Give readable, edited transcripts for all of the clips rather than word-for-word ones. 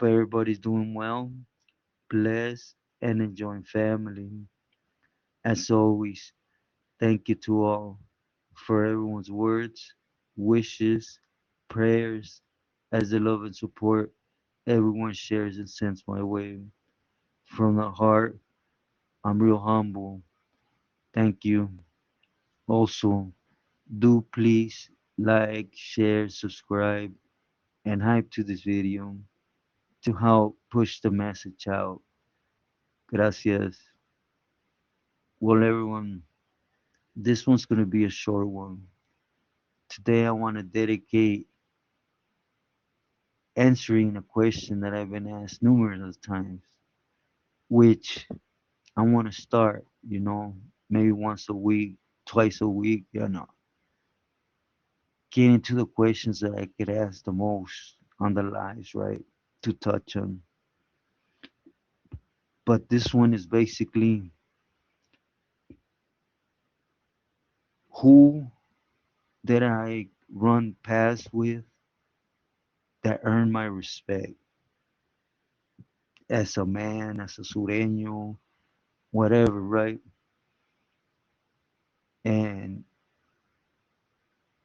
Hope everybody's doing well, blessed, and enjoying family. As always, thank you to all for everyone's words, wishes, prayers, as the love and support everyone shares and sends my way. From the heart, I'm real humble. Thank you. Also, do please like, share, subscribe, and hype to this video to help push the message out. Gracias. Well, everyone, this one's going to be a short one. Today, I want to dedicate answering a question that I've been asked numerous times, which I want to start, maybe once a week, twice a week, getting to the questions that I get asked the most on the lives, right? To touch on. But this one is basically who did I run past with that earned my respect as a man, as a sureño, whatever, right? And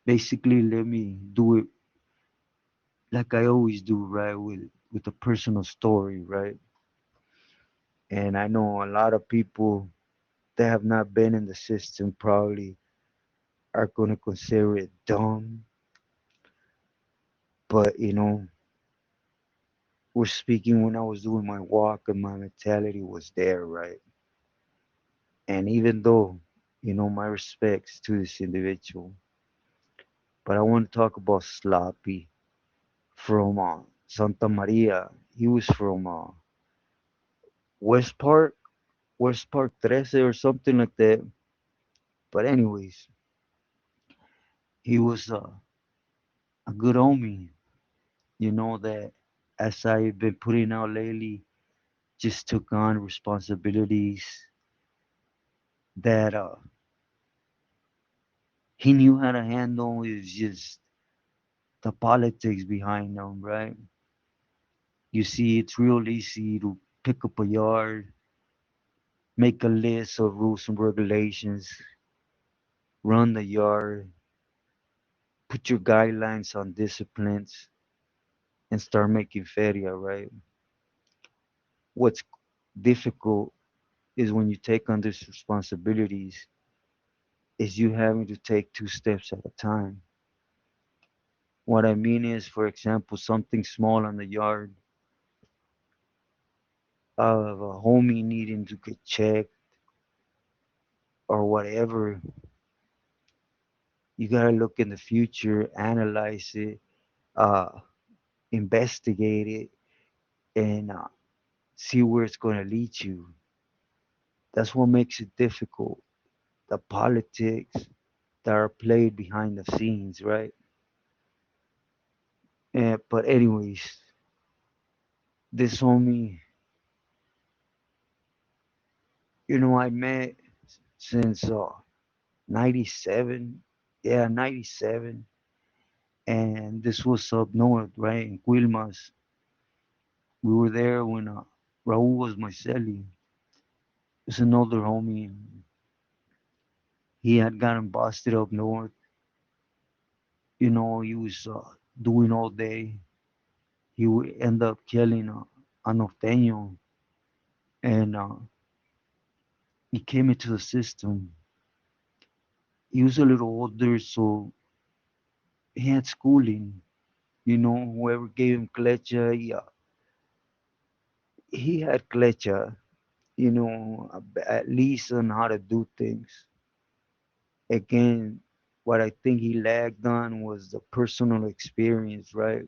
basically, let me do it like I always do, right? With a personal story, right? And I know a lot of people that have not been in the system probably are gonna consider it dumb, but we're speaking when I was doing my walk and my mentality was there, right? And even though, my respects to this individual, but I want to talk about Sloppy from Santa Maria. He was from West Park, West Park 13 or something like that. But anyways, he was a good homie, that as I've been putting out lately, just took on responsibilities that he knew how to handle. Is just the politics behind them, right? You see, it's real easy to pick up a yard, make a list of rules and regulations, run the yard, put your guidelines on disciplines, and start making feria, right? What's difficult is when you take on these responsibilities, is you having to take two steps at a time. What I mean is, for example, something small on the yard of a homie needing to get checked or whatever, you gotta look in the future, analyze it, uh, investigate it, and see where it's gonna lead you. That's what makes it difficult. The politics that are played behind the scenes, right? But anyways, this homie, I met since 97. Yeah, 97. And this was up north, right? In Quilmas. We were there when Raul was my celly. It's another homie. He had gotten busted up north. He was doing all day. He would end up killing a norteño. And he came into the system. He was a little older, so he had schooling. Whoever gave him clecha, he had clecha, at least on how to do things. Again, what I think he lagged on was the personal experience, right?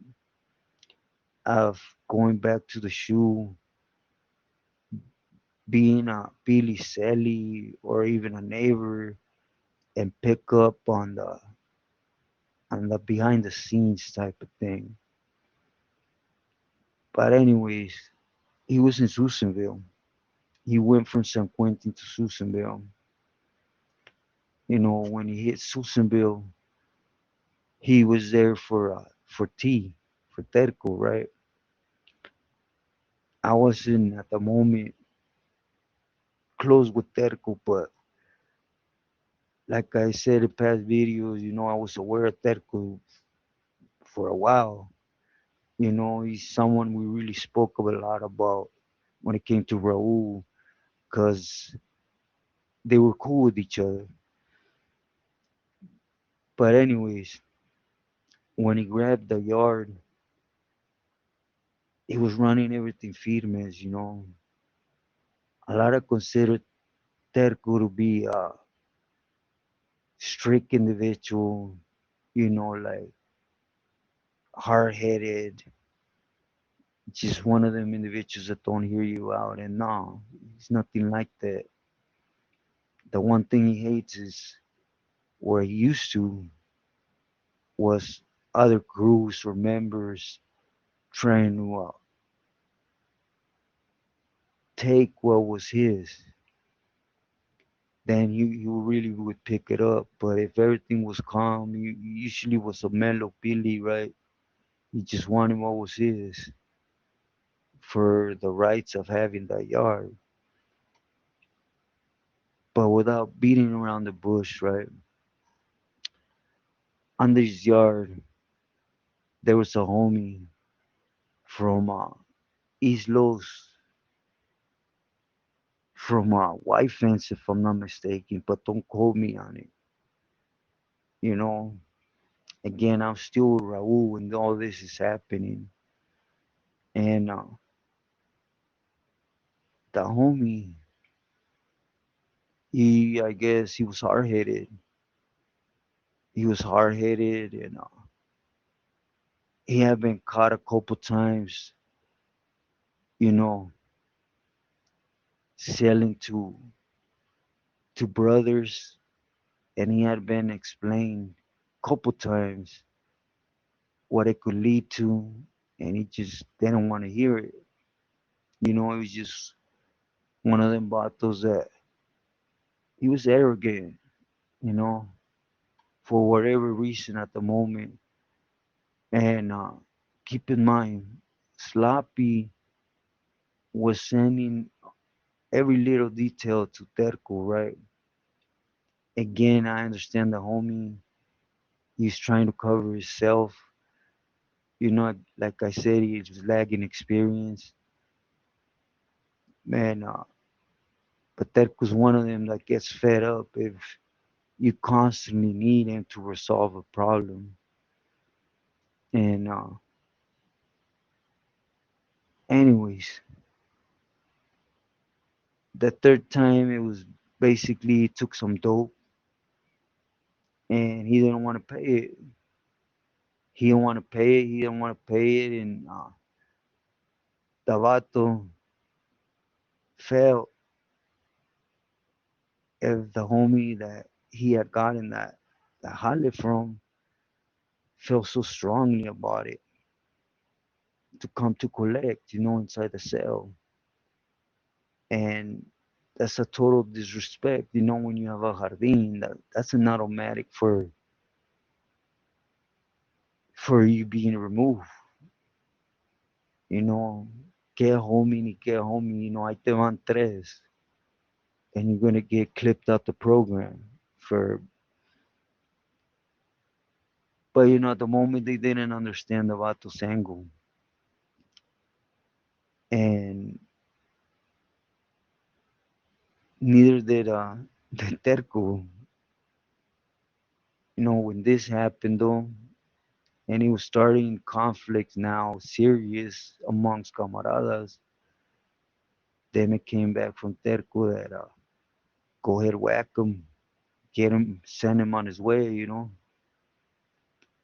Of going back to the shoe, being a Billy Selly or even a neighbor and pick up on the behind the scenes type of thing. But anyways, he was in Susanville. He went from San Quentin to Susanville. When he hit Susanville, he was there for tea, for terco, right? I wasn't at the moment close with Terco, but like I said in past videos, I was aware of Terco for a while. He's someone we really spoke a lot about when it came to Raul, because they were cool with each other. But anyways, when he grabbed the yard, he was running everything firmes. A lot of considered Terco to be a strict individual, like hard-headed, just one of them individuals that don't hear you out. And no, he's nothing like that. The one thing he hates is where he used to was other crews or members trying to take what was his. Then you really would pick it up. But if everything was calm, you usually was a mellow Billy, right? He just wanted what was his for the rights of having that yard. But without beating around the bush, right? Under his yard, there was a homie from East Los, from White Fence, if I'm not mistaken, but don't quote me on it. You know, again, I'm still with Raul when all this is happening. And the homie, I guess he was hard headed. He was hard headed, and he had been caught a couple times, you know, selling to brothers, and he had been explained a couple times what it could lead to, and he just didn't want to hear it. It was just one of them battles that he was arrogant, you know, for whatever reason at the moment. And keep in mind, Sloppy was sending every little detail to Terco, right? Again, I understand the homie. He's trying to cover himself. Like I said, he's lagging experience. Man, but Terco's one of them that gets fed up if you constantly need him to resolve a problem. And anyways, the third time it was basically he took some dope and he didn't want to pay it. He didn't want to pay it. He didn't want to pay it. And the vato felt if the homie that he had gotten that jale from felt so strongly about it to come to collect, inside the cell. And that's a total disrespect, when you have a jardín, that's an automatic for you being removed, you know. Que homie ni que homie, ahí te van tres, and you're gonna get clipped out the program for. But at the moment they didn't understand the Vato's angle, and neither did the Terco. When this happened though, and it was starting conflict now, serious amongst camaradas. Then it came back from Terco that go ahead, whack him, get him, send him on his way.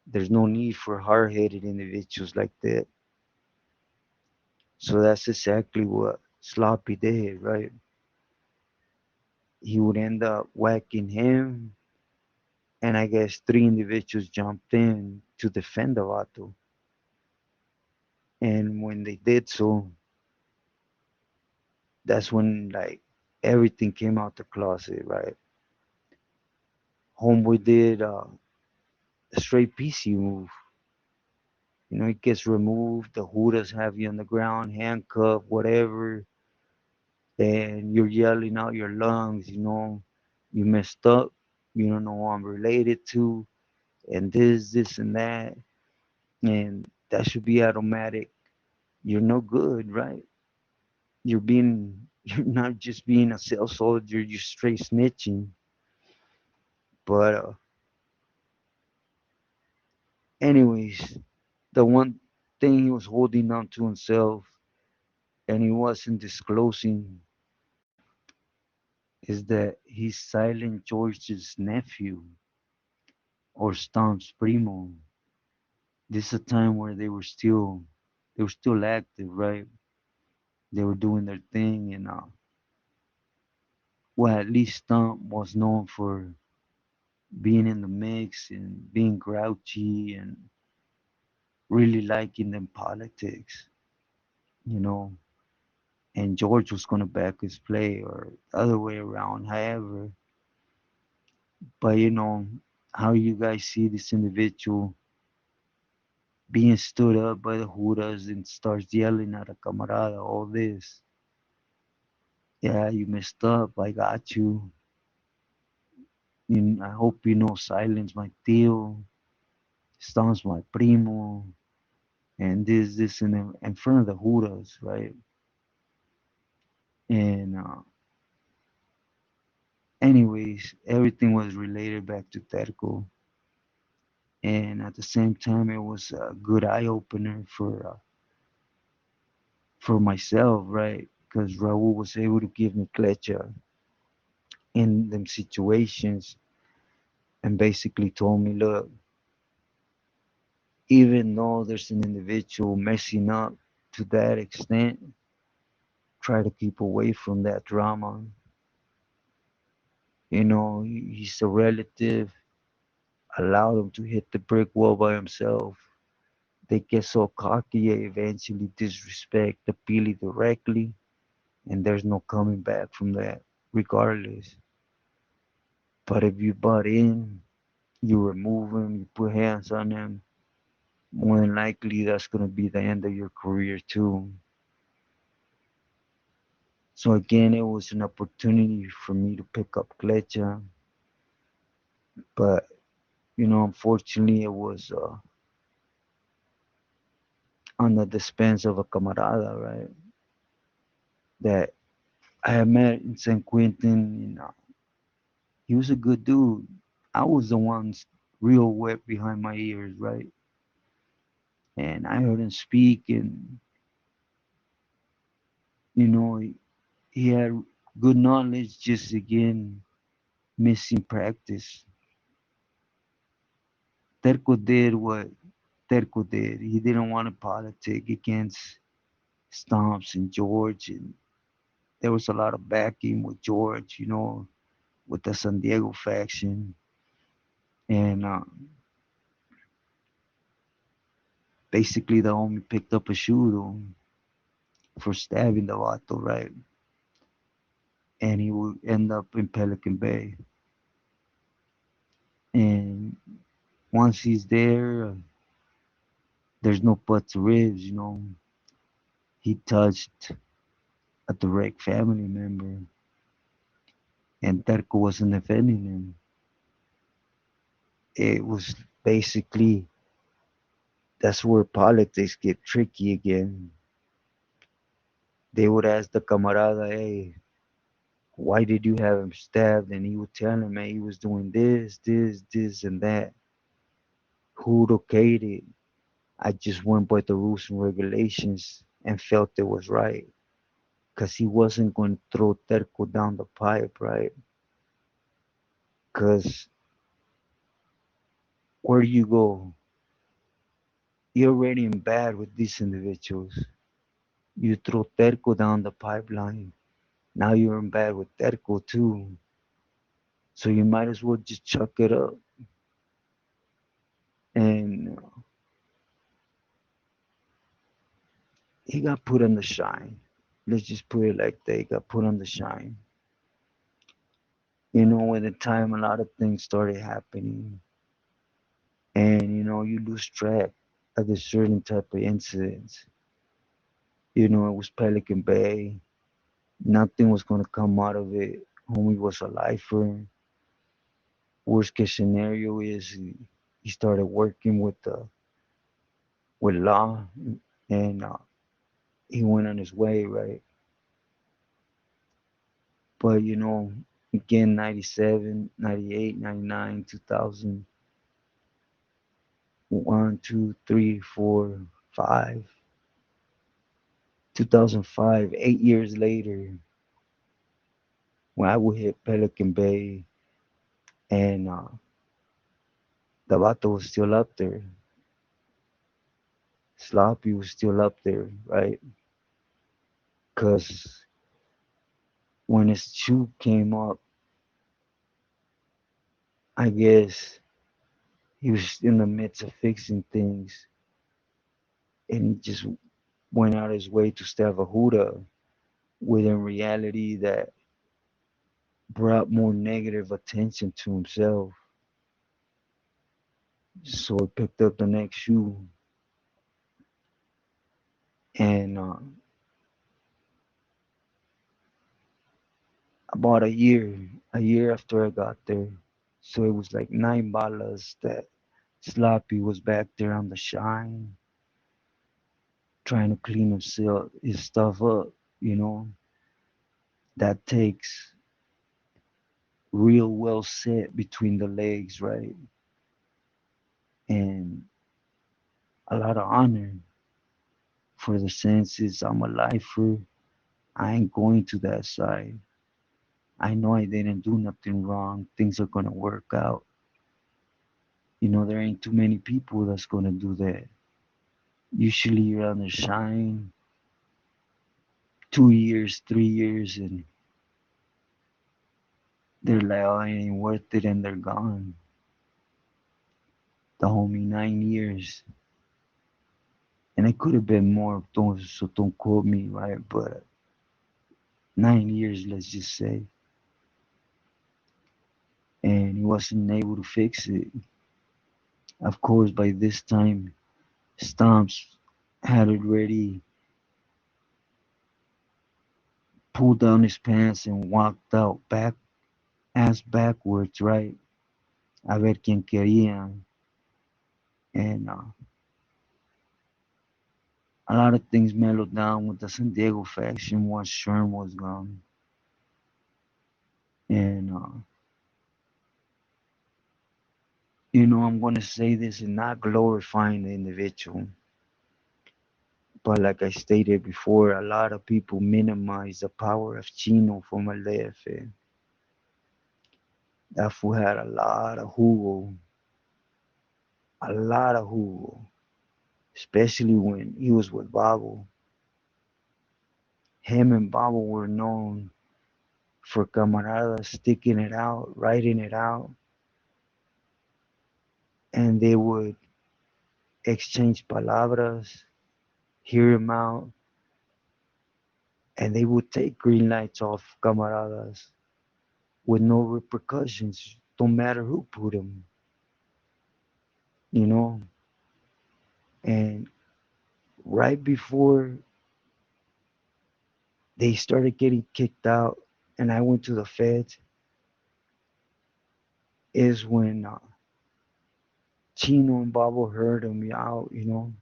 There's no need for hard-headed individuals like that. So that's exactly what Sloppy did, right? He would end up whacking him, and I guess three individuals jumped in to defend the Vato. And when they did so, that's when like everything came out the closet, right? Homeboy did a straight PC move. It gets removed. The Judas have you on the ground, handcuffed, whatever, and you're yelling out your lungs. You messed up. You don't know who I'm related to, and this, and that, and that should be automatic. You're no good, right? You're not just being a cell soldier. You're straight snitching. But anyways, the one thing he was holding on to himself, and he wasn't disclosing, is that he's Silent George's nephew, or Stomps Primo. This is a time where they were still active, right? They were doing their thing, and well, at least Stomp was known for being in the mix and being grouchy and really liking them politics, you know. And George was gonna back his play, or the other way around, however. But how you guys see this individual being stood up by the Judas and starts yelling at a camarada, all this. Yeah, you messed up. I got you. I hope you know silence my tío, stones my primo, and this, and in front of the Judas, right? And anyways, everything was related back to terco, and at the same time, it was a good eye opener for myself, right? Because Raul was able to give me clecha in them situations and basically told me, look, even though there's an individual messing up to that extent, try to keep away from that drama. He's a relative, allowed him to hit the brick wall by himself. They get so cocky, they eventually disrespect the Pili directly, and there's no coming back from that, regardless. But if you butt in, you remove him, you put hands on him, more than likely that's going to be the end of your career, too. So again, it was an opportunity for me to pick up Clecha, but unfortunately, it was on the dispense of a camarada, right? That I had met in San Quentin. He was a good dude. I was the one real wet behind my ears, right? And I heard him speak, and he had good knowledge, just again missing practice. Terco did what Terco did. He didn't want to politic against Stomps and George, and there was a lot of backing with George, with the San Diego faction, and basically the homie picked up a shooter for stabbing the vato, right? And he would end up in Pelican Bay. And once he's there, there's no buts or ribs. He touched a direct family member, and Terco wasn't defending him. It was basically, that's where politics get tricky again. They would ask the camarada, hey, why did you have him stabbed? And he would tell him, man, he was doing this, and that. Who okayed it? I just went by the rules and regulations and felt it was right. Because he wasn't going to throw Terco down the pipe, right? Because where you go, you're already in bad with these individuals. You throw Terco down the pipeline. Now you're in bad with Terco too. So you might as well just chuck it up. And he got put on the shine. Let's just put it like that. He got put on the shine. With the time, a lot of things started happening. And, you lose track. at a certain type of incidents. You know, it was Pelican Bay. Nothing was gonna come out of it. Homie was a lifer. Worst case scenario is he started working with law, and he went on his way, right? But you know, again, 97, 98, 99, 2000, 1, 2, 3, 4, 5, 2005, 8 years later, when I would hit Pelican Bay, and the vato was still up there. Sloppy was still up there, right? Because when his shoe came up, I guess he was in the midst of fixing things, and he just went out his way to stab a Huda, with in reality that brought more negative attention to himself. So he picked up the next shoe, and about a year after I got there, so it was like 9 balas that Sloppy was back there on the shine, trying to clean himself his stuff up. You know, that takes real well set between the legs, right? And a lot of honor for the senses. I'm a lifer. I ain't going to that side. I know I didn't do nothing wrong. Things are gonna work out. You know, there ain't too many people that's gonna do that. Usually you're on the shine 2 years, 3 years, and they're like, oh, it ain't worth it, and they're gone. The homie 9 years, and it could have been more. Don't quote me, right? But 9 years, let's just say, and he wasn't able to fix it. Of course, by this time, Stumps had already pulled down his pants and walked out back, ass backwards, right? A ver quién quería. And a lot of things mellowed down with the San Diego faction once Sherm was gone. And, you know, I'm going to say this and not glorifying the individual. But like I stated before, a lot of people minimize the power of Chino from El DF. That fool had a lot of jugo, especially when he was with Babo. Him and Babo were known for camaradas sticking it out, writing it out, and they would exchange palabras, hear him out, and they would take green lights off camaradas with no repercussions. Don't matter who put them, you know. And right before they started getting kicked out, and I went to the feds, is when Chino and Babo heard him out. You know,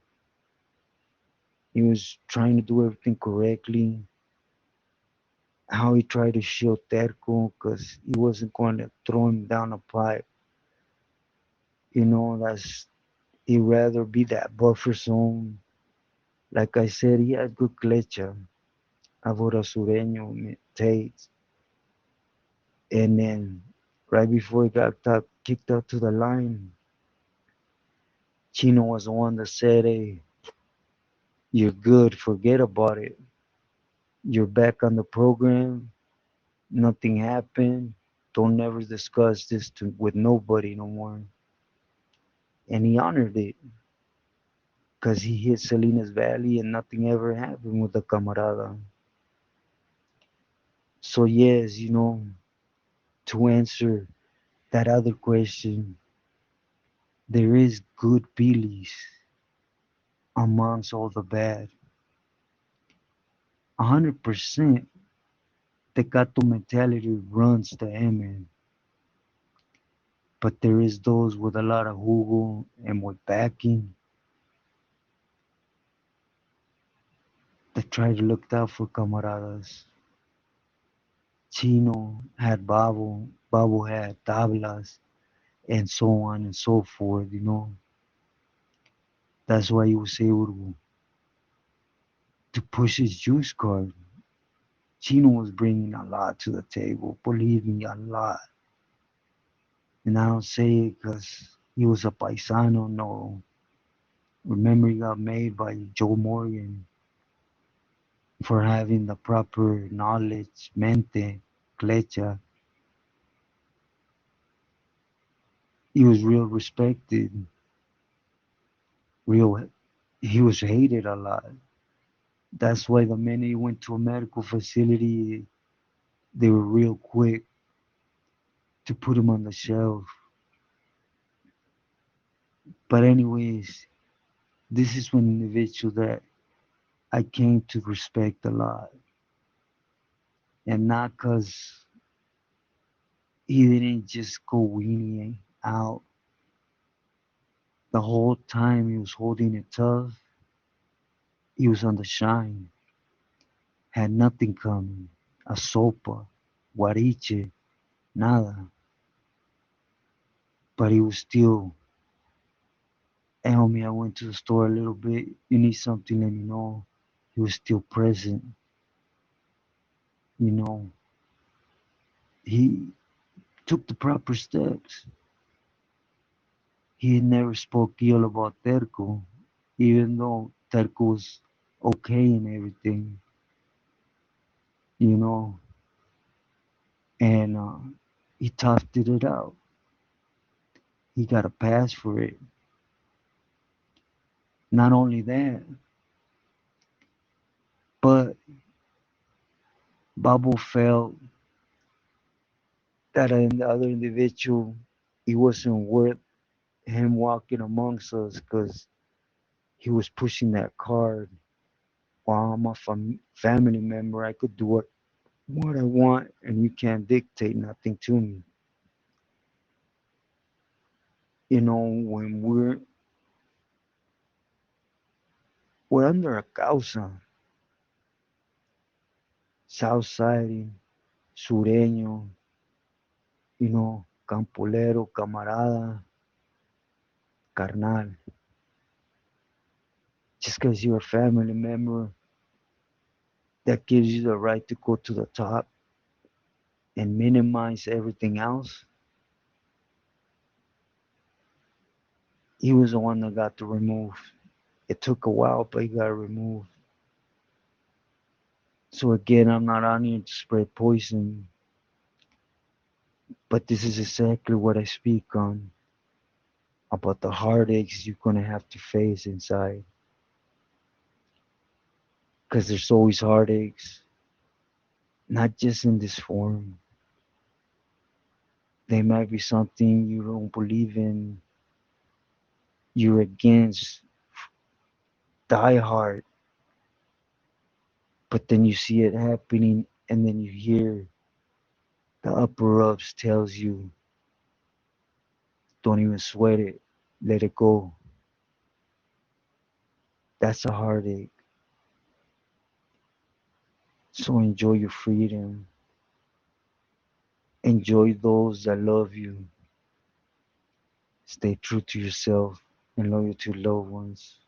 he was trying to do everything correctly. How he tried to shield Terco because he wasn't going to throw him down a pipe. You know, that's he'd rather be that buffer zone. Like I said, he had good clecha, Avora Sureño, Tate. And then right before he got kicked out to the line, Chino was the one that said, hey, you're good, forget about it. You're back on the program, nothing happened. Don't never discuss this with nobody no more. And he honored it because he hit Salinas Valley and nothing ever happened with the camarada. So, yes, you know, to answer that other question, there is good Billies amongst all the bad. 100% Tecato mentality runs the EME, but there is those with a lot of jugo and with backing that try to look out for camaradas. Chino had Babo had tablas, and so on and so forth. That's why he was able to push his juice card. Chino was bringing a lot to the table, believe me, a lot. And I don't say it because he was a paisano, no. Remember, he got made by Joe Morgan for having the proper knowledge, mente, clecha. He was real respected, real. He was hated a lot. That's why the minute he went to a medical facility, they were real quick to put him on the shelf. But anyways, this is one individual that I came to respect a lot, and not because he didn't just go weenie out. The whole time he was holding it tough, he was on the shine, had nothing coming, a sopa, guariche, nada. But he was still, hey homie, I went to the store a little bit, you need something, let me know. He was still present, you know. He took the proper steps. He had never spoke ill about Terco, even though Terco was okay and everything, you know. And he toughed it out. He got a pass for it. Not only that, but Babo felt that the other individual, he wasn't worth him walking amongst us because he was pushing that card. While I'm a family member, I could do what I want, and you can't dictate nothing to me. When we're under a causa, Southside, sureño, campolero, camarada, carnal. Just because you're a family member, that gives you the right to go to the top and minimize everything else. He was the one that got the remove. It took a while, but he got removed. So again, I'm not on here to spread poison, but this is exactly what I speak on about the heartaches you're gonna have to face inside. Because there's always heartaches, not just in this form. They might be something you don't believe in, you're against, die hard, but then you see it happening and then you hear the upper ups tells you, don't even sweat it, let it go. That's a heartache. So enjoy your freedom. Enjoy those that love you. Stay true to yourself and loyal to loved ones.